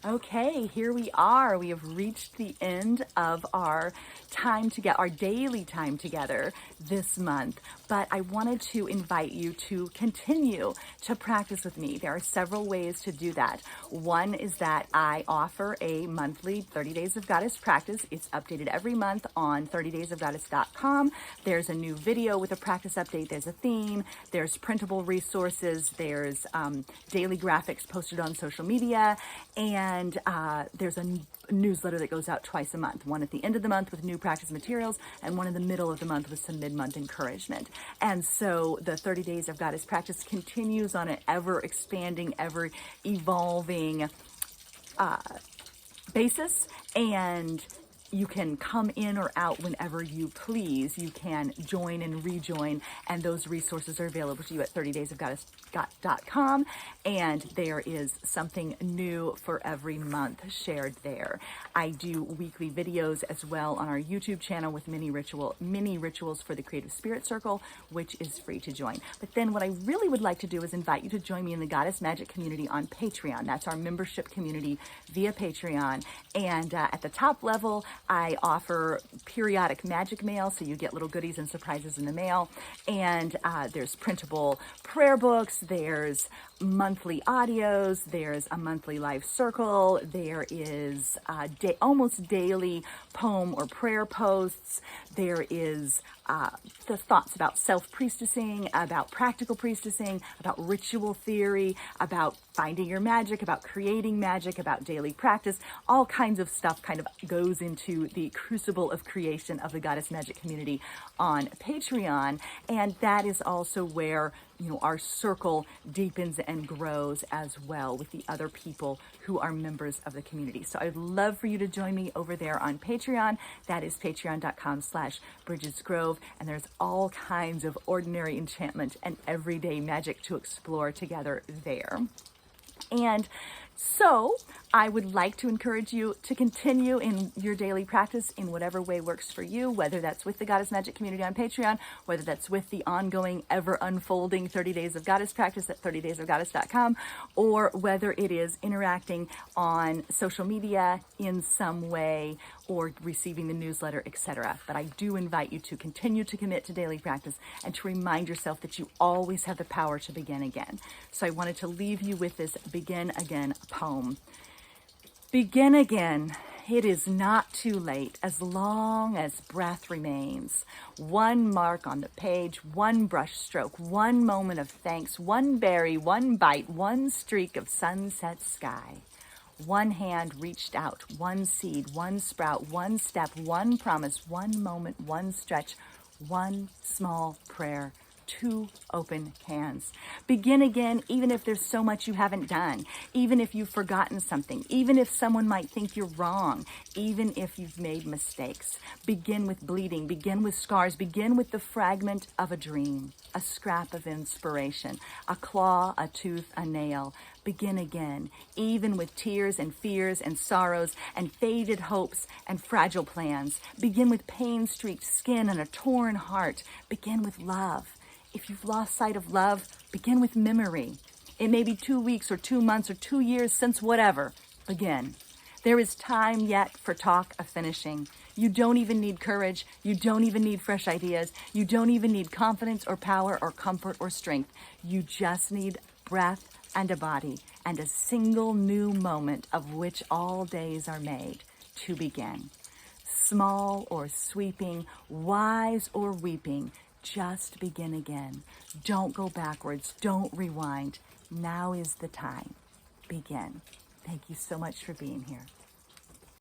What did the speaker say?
Okay, here we are. We have reached the end of our time to get our daily time together this month, but I wanted to invite you to continue to practice with me. There are several ways to do that. One is that I offer a monthly 30 Days of Goddess practice. It's updated every month on 30daysofgoddess.com. There's a new video with a practice update. There's a theme. There's printable resources. There's daily graphics posted on social media, and there's a newsletter that goes out twice a month, one at the end of the month with new practice materials and one in the middle of the month with some mid-month encouragement. And so the 30 Days of Goddess practice continues on an ever expanding, ever evolving basis, and you can come in or out whenever you please. You can join and rejoin, and those resources are available to you at 30daysofgoddess.com, and there is something new for every month shared there. I do weekly videos as well on our YouTube channel with mini rituals for the Creative Spirit Circle, which is free to join. But then what I really would like to do is invite you to join me in the Goddess Magic community on Patreon. That's our membership community via Patreon, and at the top level, I offer periodic magic mail, so you get little goodies and surprises in the mail. And there's printable prayer books, there's monthly audios, there's a monthly live circle, there is almost daily poem or prayer posts, there is the thoughts about self-priestessing, about practical priestessing, about ritual theory, about finding your magic, about creating magic, about daily practice. All kinds of stuff kind of goes into the crucible of creation of the Goddess Magic community on Patreon. And that is also where, you know, our circle deepens and grows as well with the other people who are members of the community. So I'd love for you to join me over there on Patreon. That is patreon.com/BridgesGrove. And there's all kinds of ordinary enchantment and everyday magic to explore together there. And so I would like to encourage you to continue in your daily practice in whatever way works for you, whether that's with the Goddess Magic community on Patreon, whether that's with the ongoing, ever unfolding 30 Days of Goddess practice at 30daysofgoddess.com, or whether it is interacting on social media in some way or receiving the newsletter, etc. But I do invite you to continue to commit to daily practice and to remind yourself that you always have the power to begin again. So I wanted to leave you with this Begin Again poem. Begin again. It is not too late as long as breath remains. One mark on the page, one brush stroke, one moment of thanks, one berry, one bite, one streak of sunset sky. One hand reached out, one seed, one sprout, one step, one promise, one moment, one stretch, one small prayer. Two open hands. Begin again, even if there's so much you haven't done, even if you've forgotten something, even if someone might think you're wrong, even if you've made mistakes. Begin with bleeding, begin with scars, begin with the fragment of a dream, a scrap of inspiration, a claw, a tooth, a nail. Begin again, even with tears and fears and sorrows and faded hopes and fragile plans. Begin with pain-streaked skin and a torn heart. Begin with love. If you've lost sight of love, begin with memory. It may be 2 weeks or 2 months or 2 years since whatever. Begin. There is time yet for talk of finishing. You don't even need courage. You don't even need fresh ideas. You don't even need confidence or power or comfort or strength. You just need breath and a body and a single new moment of which all days are made to begin. Small or sweeping, wise or weeping, just begin again. Don't go backwards. Don't rewind. Now is the time. Begin. Thank you so much for being here.